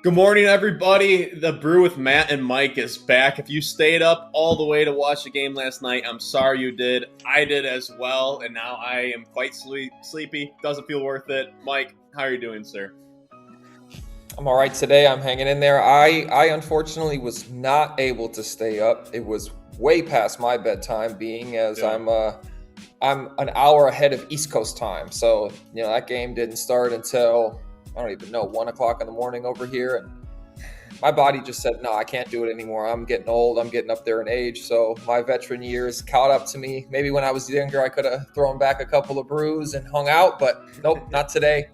Good morning, everybody. The Brew with Matt and Mike is back. If you stayed up all the way to watch the game last night, I'm sorry you did. I did as well, and now I am quite sleepy. Doesn't feel worth it. Mike, how are you doing, sir? I'm all right today. I'm hanging in there. I unfortunately was not able to stay up. It was way past my bedtime, being as Yeah. I'm an hour ahead of East Coast time. So that game didn't start until I don't even know 1 o'clock in the morning over here, and my body just said no, I can't do it anymore. I'm getting old. I'm getting up there in age. So my veteran years caught up to me. Maybe when I was younger, I could have thrown back a couple of brews and hung out, but nope, not today.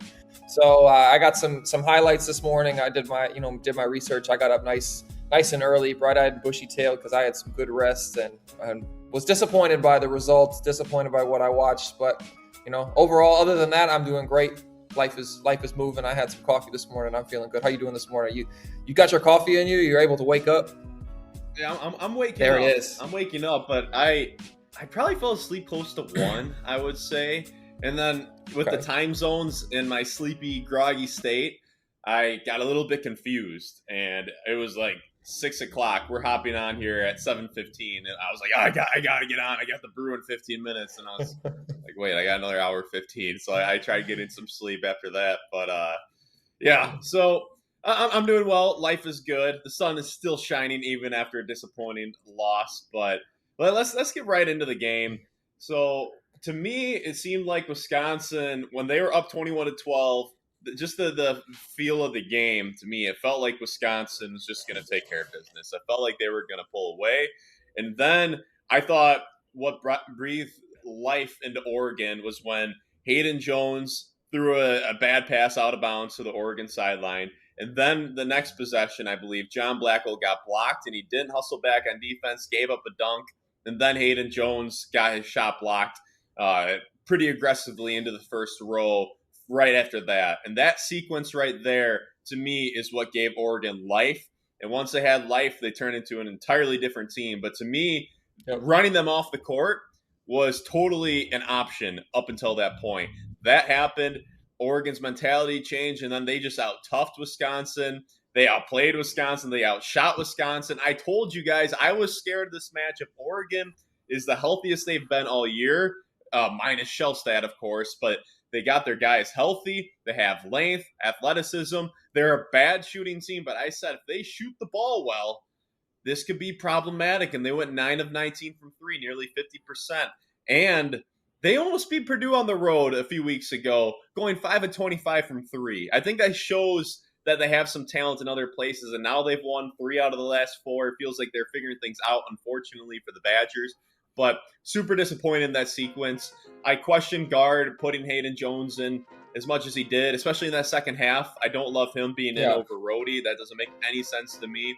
So I got some highlights this morning. I did my research. I got up nice and early, bright-eyed, bushy-tailed, because I had some good rest and was disappointed by the results, disappointed by what I watched. But overall, other than that, I'm doing great. Life is moving. I had some coffee this morning. I'm feeling good. How you doing this morning? You got your coffee in you? You're able to wake up? Yeah, I'm waking There up. it is. I'm waking up, but I probably fell asleep close to 1, I would say. And then with the Okay. time zones in my sleepy, groggy state, I got a little bit confused, and it was like 6 o'clock. We're hopping on here at 7:15, and I was like, oh, I gotta get on. I got the brew in 15 minutes, and I was like, wait, I got another hour 15. So I tried getting some sleep after that, but yeah. So I'm doing well. Life is good. The sun is still shining even after a disappointing loss. But let's get right into the game. So to me, it seemed like Wisconsin, when they were up 21-12, just the feel of the game, to me, it felt like Wisconsin was just going to take care of business. I felt like they were going to pull away. And then I thought what breathed life into Oregon was when Hayden Jones threw a bad pass out of bounds to the Oregon sideline. And then the next possession, I believe, John Blackwell got blocked and he didn't hustle back on defense, gave up a dunk. And then Hayden Jones got his shot blocked pretty aggressively into the first row right after that. And that sequence right there, to me, is what gave Oregon life. And once they had life, they turned into an entirely different team. But to me, Yep. running them off the court was totally an option up until that point. That happened. Oregon's mentality changed, and then they just out toughed Wisconsin. They outplayed Wisconsin. They outshot Wisconsin. I told you guys I was scared of this matchup. Oregon is the healthiest they've been all year, minus Shellstat, of course, but they got their guys healthy. They have length, athleticism. They're a bad shooting team, but I said if they shoot the ball well, this could be problematic. And they went 9 of 19 from three, nearly 50%. And they almost beat Purdue on the road a few weeks ago, going 5 of 25 from three. I think that shows that they have some talent in other places. And now they've won 3 out of the last 4. It feels like they're figuring things out, unfortunately, for the Badgers. But super disappointed in that sequence. I question Gard putting Hayden Jones in as much as he did, especially in that second half. I don't love him being in Yeah. over Rhodey. That doesn't make any sense to me.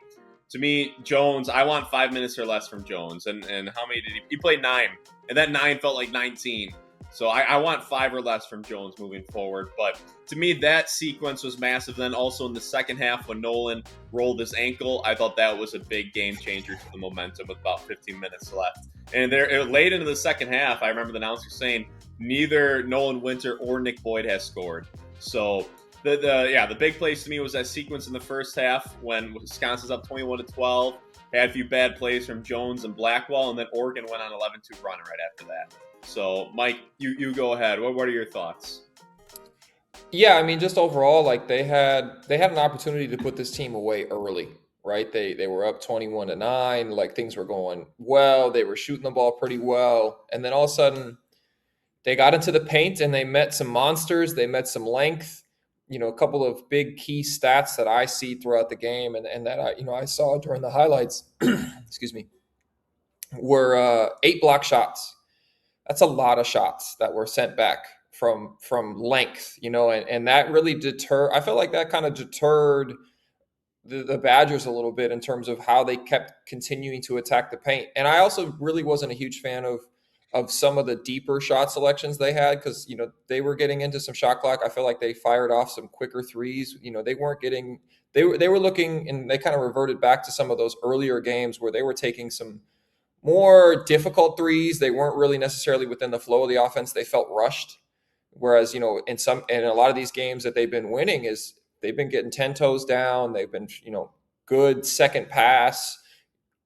To me, Jones, I want 5 minutes or less from Jones. And how many did he played 9, and that 9 felt like 19. So I want 5 or less from Jones moving forward. But to me, that sequence was massive. Then also in the second half, when Nolan rolled his ankle, I thought that was a big game changer to the momentum with about 15 minutes left. And there, late into the second half, I remember the announcer saying neither Nolan Winter or Nick Boyd has scored. So the big place to me was that sequence in the first half when Wisconsin's up 21-12. Had a few bad plays from Jones and Blackwell, and then Oregon went on 11-2 run right after that. So, Mike, you go ahead. What are your thoughts? Yeah, I mean, just overall, like they had an opportunity to put this team away early, right? They were up 21-9, like things were going well. They were shooting the ball pretty well, and then all of a sudden they got into the paint and they met some monsters. They met some length. A couple of big key stats that I see throughout the game and that I saw during the highlights. Excuse me, were 8 block shots. That's a lot of shots that were sent back from length, and that really I felt like that kind of deterred the Badgers a little bit in terms of how they kept continuing to attack the paint. And I also really wasn't a huge fan of some of the deeper shot selections they had because they were getting into some shot clock. I feel like they fired off some quicker threes. They weren't getting they were looking, and they kind of reverted back to some of those earlier games where they were taking some more difficult threes. They weren't really necessarily within the flow of the offense. They felt rushed. Whereas, in a lot of these games that they've been winning they've been getting 10 toes down. They've been, good second pass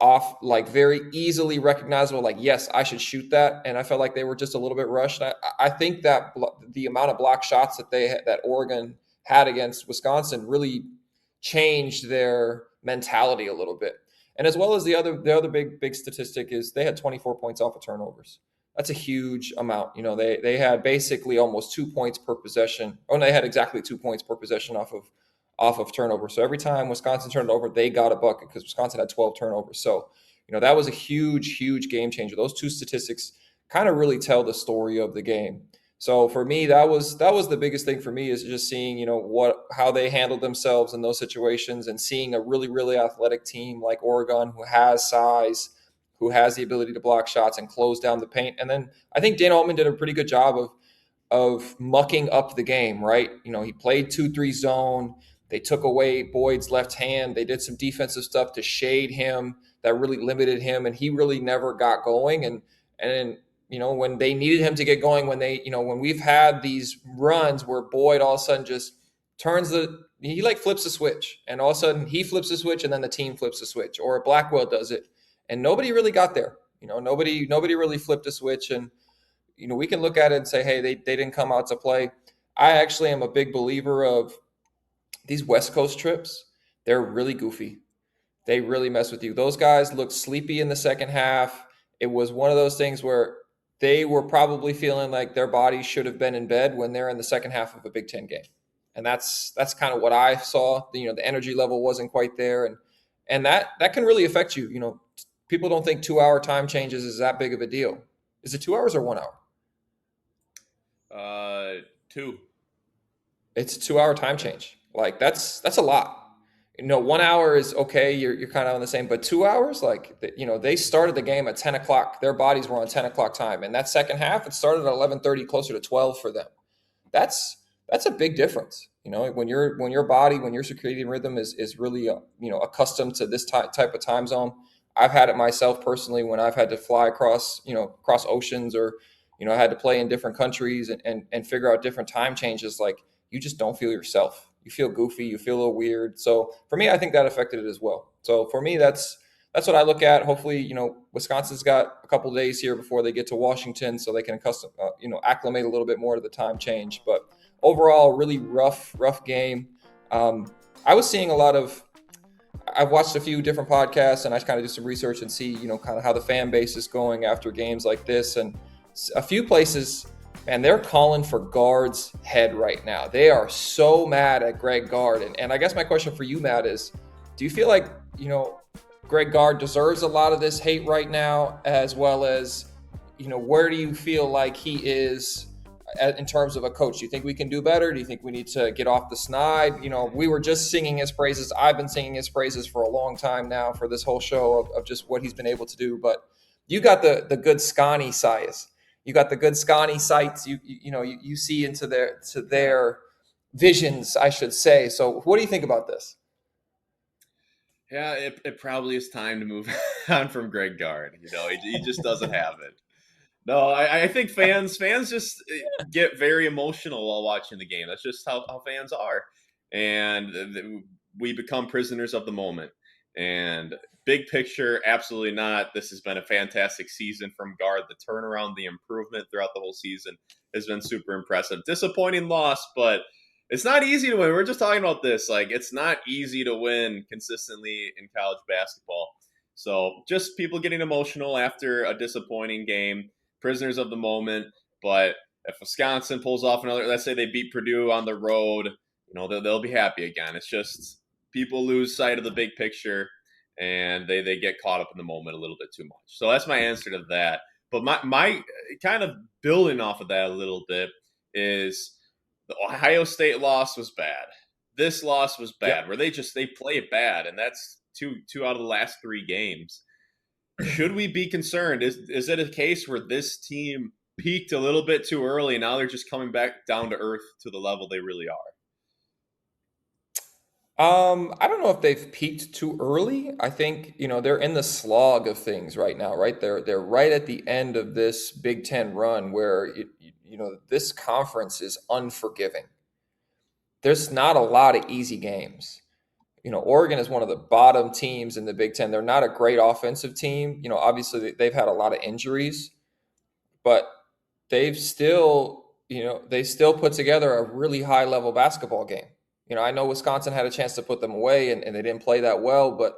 off, like very easily recognizable, like, yes, I should shoot that. And I felt like they were just a little bit rushed. I think that the amount of block shots that Oregon had against Wisconsin really changed their mentality a little bit. And as well as the other big statistic is they had 24 points off of turnovers. That's a huge amount. They had basically almost 2 points per possession. Oh, no, they had exactly 2 points per possession off of turnover. So every time Wisconsin turned it over, they got a bucket because Wisconsin had 12 turnovers. So, that was a huge game changer. Those two statistics kind of really tell the story of the game. So for me, that was the biggest thing for me, is just seeing, how they handled themselves in those situations, and seeing a really athletic team like Oregon, who has size, who has the ability to block shots and close down the paint. And then I think Dana Altman did a pretty good job of mucking up the game, right? He played 2-3 zone. They took away Boyd's left hand. They did some defensive stuff to shade him that really limited him, and he really never got going. And when they needed him to get going, when we've had these runs where Boyd all of a sudden just he like flips a switch, and all of a sudden he flips a switch, and then the team flips a switch, or Blackwell does it, and nobody really got there. Nobody really flipped a switch, and we can look at it and say, hey, they didn't come out to play. I actually am a big believer of these West Coast trips. They're really goofy. They really mess with you. Those guys looked sleepy in the second half. It was one of those things where they were probably feeling like their bodies should have been in bed when they're in the second half of a Big Ten game. And that's kind of what I saw. The energy level wasn't quite there. And that can really affect you. People don't think 2-hour time changes is that big of a deal. Is it 2 hours or 1 hour? 2. It's a 2-hour time change. Like that's a lot. 1 hour is okay. You're kind of on the same, but 2 hours, like, they started the game at 10 o'clock. Their bodies were on 10 o'clock time. And that second half, it started at 11:30, closer to 12 for them. That's a big difference. When your body, when your circadian rhythm is really, accustomed to this type of time zone. I've had it myself personally when I've had to fly across oceans, or, I had to play in different countries and figure out different time changes. Like, you just don't feel yourself. You feel goofy. You feel a little weird. So for me, I think that affected it as well. So for me, that's what I look at. Hopefully, Wisconsin's got a couple of days here before they get to Washington, so they can acclimate a little bit more to the time change. But overall, really rough game. I was seeing I've watched a few different podcasts, and I kind of do some research and see, kind of how the fan base is going after games like this. And a few places, man, they're calling for Gard's head right now. They are so mad at Greg Gard. And I guess my question for you, Matt, is, do you feel like, Greg Gard deserves a lot of this hate right now, as well as, where do you feel like he is in terms of a coach? Do you think we can do better? Do you think we need to get off the snide? We were just singing his praises. I've been singing his praises for a long time now for this whole show of just what he's been able to do. But you got the good Scotty size. You got the good Scotty sights. You see into their visions, I should say. So what do you think about this? Yeah, it probably is time to move on from Greg Gard. He just doesn't have it. No, I think fans just get very emotional while watching the game. That's just how fans are. And we become prisoners of the moment. And big picture, absolutely not. This has been a fantastic season from Gard. The turnaround, the improvement throughout the whole season has been super impressive. Disappointing loss, but it's not easy to win. We're just talking about this. Like, it's not easy to win consistently in college basketball. So just people getting emotional after a disappointing game, prisoners of the moment. But if Wisconsin pulls off another, let's say they beat Purdue on the road, they'll be happy again. It's just people lose sight of the big picture, and they get caught up in the moment a little bit too much. So that's my answer to that. But my kind of building off of that a little bit is the Ohio State loss was bad. This loss was bad, where they play it bad, and that's two out of the last 3 games. Should we be concerned? Is it a case where this team peaked a little bit too early, and now they're just coming back down to earth to the level they really are? I don't know if they've peaked too early. I think, they're in the slog of things right now, right? They're right at the end of this Big Ten run where this conference is unforgiving. there's not a lot of easy games. Oregon is one of the bottom teams in the Big Ten. They're not a great offensive team. Obviously they've had a lot of injuries, but they still put together a really high level basketball game. I know Wisconsin had a chance to put them away and they didn't play that well, but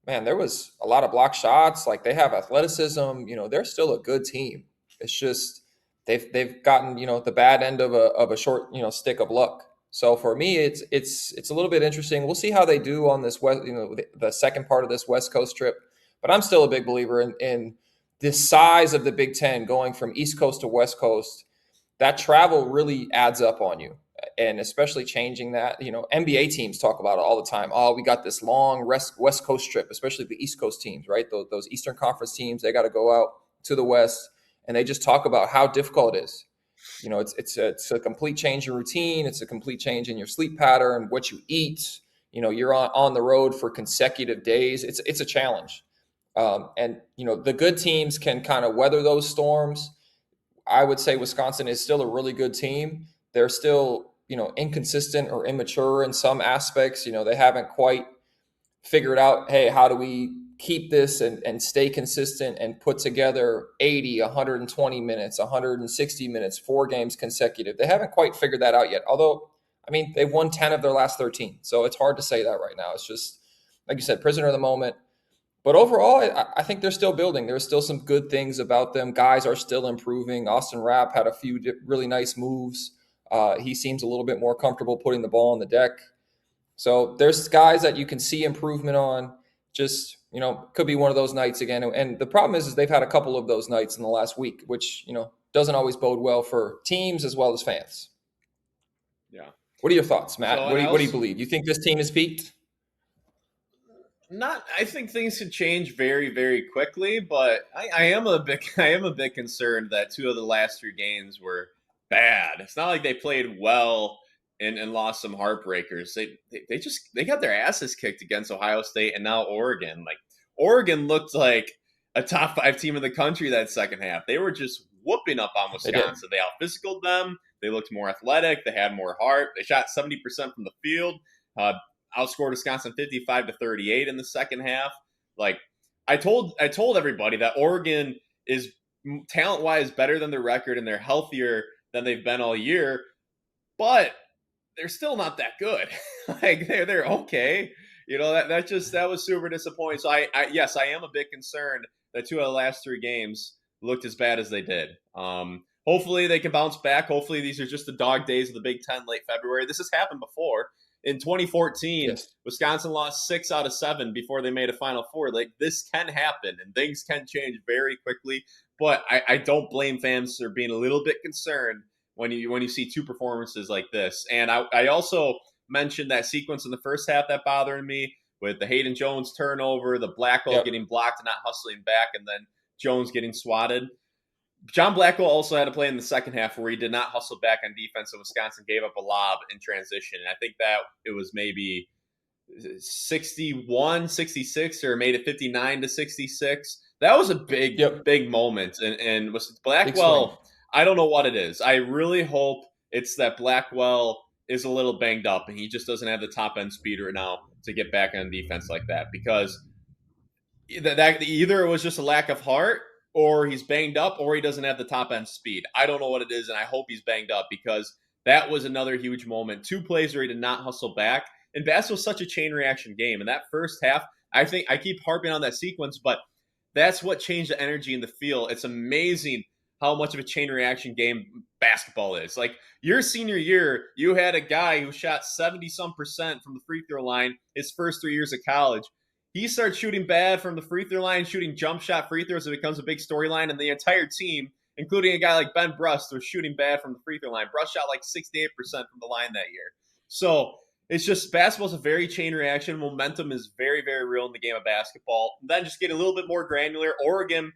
man, there was a lot of block shots. Like they have athleticism. They're still a good team. It's just they've gotten the bad end of a short stick of luck. So for me, it's a little bit interesting. We'll see how they do on this west the second part of this West Coast trip. But I'm still a big believer in the size of the Big Ten going from East Coast to West Coast. That travel really adds up on you, and especially changing that. NBA teams talk about it all the time. Oh, we got this long West Coast trip, especially the East Coast teams, right? Those Eastern Conference teams, they got to go out to the West, and they just talk about how difficult it is. It's a complete change in routine. It's a complete change in your sleep pattern, what you eat. You're on the road for consecutive days. It's a challenge, and the good teams can kind of weather those storms. I would say Wisconsin is still a really good team. They're still, inconsistent or immature in some aspects. They haven't quite figured out, hey, how do we keep this and stay consistent and put together 80, 120 minutes, 160 minutes, 4 games consecutive. They haven't quite figured that out yet. Although, they've won 10 of their last 13. So it's hard to say that right now. It's just, like you said, prisoner of the moment. But overall, I think they're still building. There's still some good things about them. Guys are still improving. Austin Rapp had a few really nice moves. He seems a little bit more comfortable putting the ball on the deck. So there's guys that you can see improvement on. Just, could be one of those nights again. And the problem is they've had a couple of those nights in the last week, which, doesn't always bode well for teams as well as fans. Yeah. What are your thoughts, Matt? So, What do you believe? You think this team has peaked? not I think things could change very, very quickly, but I am a bit I am a bit concerned that 2 of the last 3 games were bad. It's not like they played well and lost some heartbreakers. They got their asses kicked against Ohio State and now Oregon. Like Oregon looked like a top 5 team in the country that second half. They were just whooping up on They did. Wisconsin. They out physicaled them. They looked more athletic. They had more heart. They shot 70% from the field. Uh, Outscored Wisconsin 55-38 in the second half. Like I told everybody that Oregon is talent wise better than their record and they're healthier than they've been all year, but they're still not that good. Like they're okay. That was super disappointing. So yes, I am a bit concerned that 2 of the last 3 games looked as bad as they did. Hopefully they can bounce back. Hopefully these are just the dog days of the Big Ten late February. This has happened before. In 2014, Yes. Wisconsin lost 6 out of 7 before they made a Final Four. Like this can happen, and things can change very quickly. But I don't blame fans for being a little bit concerned when you see 2 performances like this. And I also mentioned that sequence in the first half that bothered me with the Hayden Jones turnover, the Blackwell Yep. getting blocked and not hustling back, and then Jones getting swatted. John Blackwell also had to play in the second half where he did not hustle back on defense, so Wisconsin gave up a lob in transition. And I think that it was maybe 61-66 or made it 59-66. That was a big, Yep. big moment. And was Big swing. Blackwell, I don't know what it is. I really hope it's that Blackwell is a little banged up and he just doesn't have the top end speed right now to get back on defense like that, because that either it was just a lack of heart or he's banged up or he doesn't have the top end speed. I don't know what it is, and I hope he's banged up because that was another huge moment. 2 plays where he did not hustle back. And basketball is such a chain reaction game. And that first half, I think I keep harping on that sequence, but that's what changed the energy in the field. It's amazing how much of a chain reaction game basketball is. Like your senior year, you had a guy who shot 70% from the free throw line his first 3 years of college. He starts shooting bad from the free throw line, shooting jump shot free throws. It becomes a big storyline, and the entire team, including a guy like Ben Brust, was shooting bad from the free throw line. Brust shot like 68% from the line that year. So it's just basketball is a very chain reaction. Momentum is very, very real in the game of basketball. And then just get a little bit more granular. Oregon,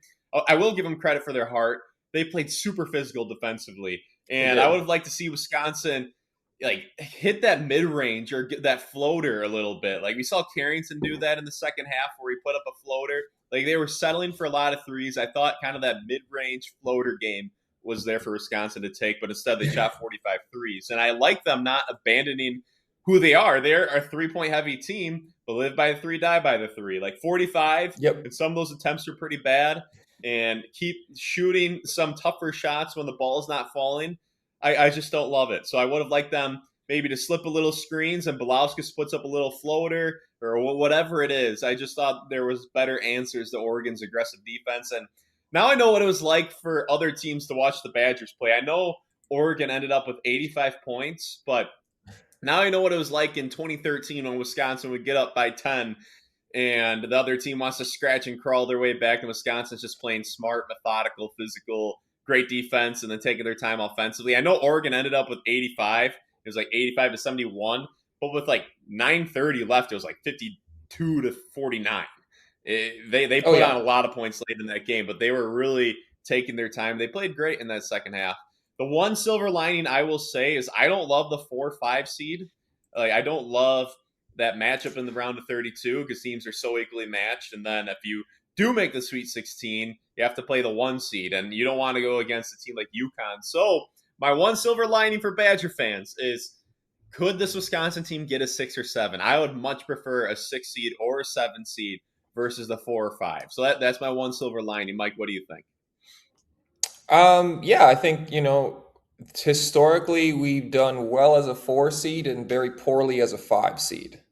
I will give them credit for their heart. They played super physical defensively, They and I did. would have liked to see Wisconsin like hit that mid range or get that floater a little bit. Like we saw Carrington do that in the second half where he put up a floater. Like they were settling for a lot of threes. I thought kind of that mid range floater game was there for Wisconsin to take, but instead they shot 45 threes. And I like them not abandoning who they are. They're a 3-point heavy team, but live by the three, die by the three. Like 45, Yep. and some of those attempts are pretty bad, and keep shooting some tougher shots when the ball's not falling. I just don't love it. So I would have liked them maybe to slip a little screens and Belauskas puts up a little floater or whatever it is. I just thought there was better answers to Oregon's aggressive defense. And now I know what it was like for other teams to watch the Badgers play. I know Oregon ended up with 85 points, but now I know what it was like in 2013 when Wisconsin would get up by 10 and the other team wants to scratch and crawl their way back, and Wisconsin's just playing smart, methodical, physical, great defense, and then taking their time offensively. I know Oregon ended up with 85. It was like 85 to 71, but with like 9:30 left, it was like 52 to 49. They Oh put yeah. on a lot of points late in that game, but they were really taking their time. They played great in that second half. The one silver lining I will say is I don't love the 4-5 seed. Like I don't love that matchup in the round of 32 because teams are so equally matched. And then if you do make the Sweet 16, you have to play the 1 seed, and you don't want to go against a team like UConn. So my one silver lining for Badger fans is, could this Wisconsin team get a 6 or 7? I would much prefer a 6 seed or a 7 seed versus the 4 or 5. So that's my one silver lining. Mike, what do you think? Yeah, I think, historically we've done well as a 4 seed and very poorly as a 5 seed.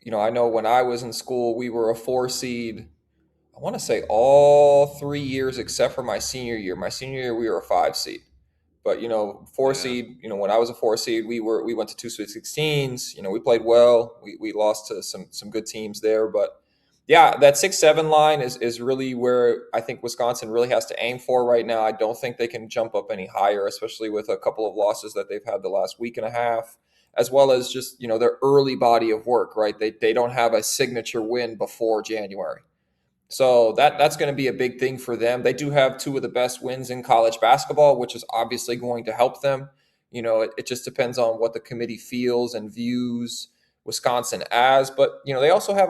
I know when I was in school, we were a 4 seed. I want to say all 3 years except for my senior year. My senior year, we were a 5 seed. But 4 Yeah. seed. When I was a 4 seed, we went to 2 Sweet 16s. We played well. We lost to some good teams there, but yeah, that 6-7 line is really where I think Wisconsin really has to aim for right now. I don't think they can jump up any higher, especially with a couple of losses that they've had the last week and a half, as well as just their early body of work. Right, they don't have a signature win before January. So that's going to be a big thing for them. They do have 2 of the best wins in college basketball, which is obviously going to help them. It just depends on what the committee feels and views Wisconsin as. But, they also have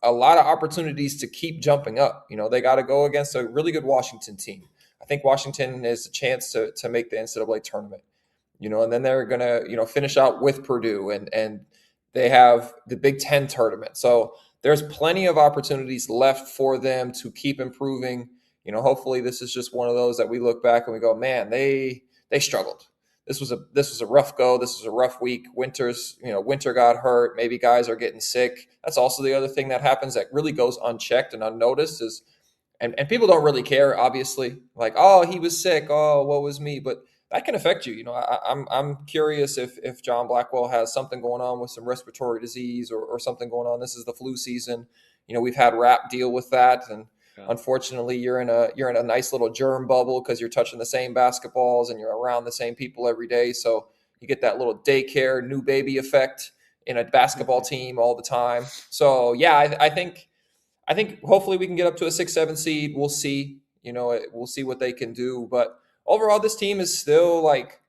a lot of opportunities to keep jumping up. They got to go against a really good Washington team. I think Washington has a chance to make the NCAA tournament. And then they're going to, finish out with Purdue and they have the Big Ten tournament. So there's plenty of opportunities left for them to keep improving. Hopefully this is just one of those that we look back and we go, man, they struggled. This was a rough go. This was a rough week. Winter got hurt. Maybe guys are getting sick. That's also the other thing that happens that really goes unchecked and unnoticed is, and people don't really care, obviously. Like, oh, he was sick. Oh, what was me? But that can affect you. I'm curious if John Blackwell has something going on with some respiratory disease or something going on. This is the flu season. We've had Rap deal with that, and unfortunately, you're in a nice little germ bubble because you're touching the same basketballs and you're around the same people every day. So you get that little daycare new baby effect in a basketball team all the time. So yeah, I think hopefully we can get up to a 6-7 seed. We'll see. We'll see what they can do, but overall, this team is still like,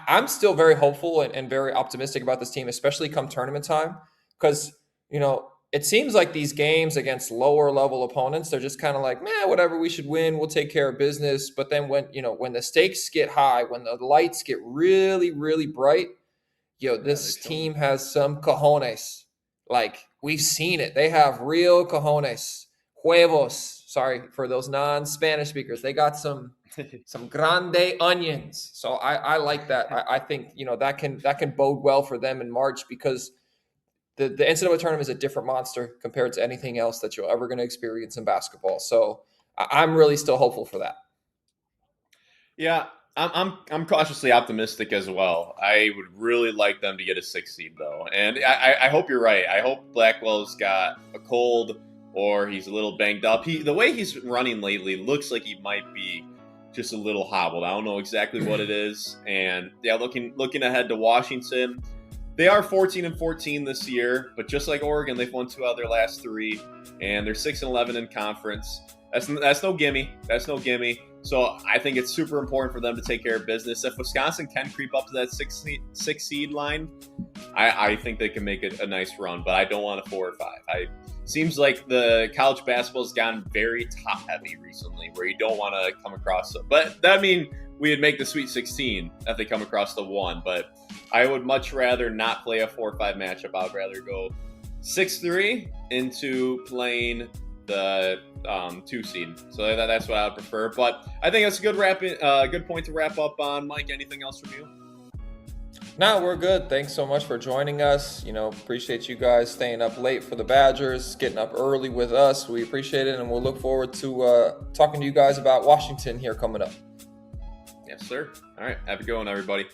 I'm still very hopeful and very optimistic about this team, especially come tournament time. Because, it seems like these games against lower level opponents, they're just kind of like, man, whatever, we should win. We'll take care of business. But then when the stakes get high, when the lights get really, really bright, this team has some cojones. Like, we've seen it. They have real cojones. Huevos. Sorry for those non-Spanish speakers. They got some grande onions. So I like that. I think that can bode well for them in March because the NCAA tournament is a different monster compared to anything else that you're ever going to experience in basketball. So I'm really still hopeful for that. Yeah, I'm cautiously optimistic as well. I would really like them to get a 6 seed though, and I hope you're right. I hope Blackwell's got a cold or he's a little banged up. The way he's running lately looks like he might be just a little hobbled. I don't know exactly what it is. And yeah, looking ahead to Washington, they are 14-14 this year, but just like Oregon, they've won 2 out of their last 3, and they're 6-11 in conference. That's no gimme. That's no gimme. So I think it's super important for them to take care of business. If Wisconsin can creep up to that six seed line, I think they can make it a nice run, but I don't want a 4 or 5. Seems like the college basketball has gotten very top heavy recently, where you don't want to come across it. But that mean we would make the Sweet 16 if they come across the 1. But I would much rather not play a 4 or 5 matchup. I would rather go 6-3 into playing the 2 seed. So that's what I would prefer. But I think that's a good point to wrap up on. Mike, anything else from you? No, we're good. Thanks so much for joining us. Appreciate you guys staying up late for the Badgers, getting up early with us. We appreciate it, and we'll look forward to talking to you guys about Washington here coming up. Yes, sir. All right. Have a good one, everybody.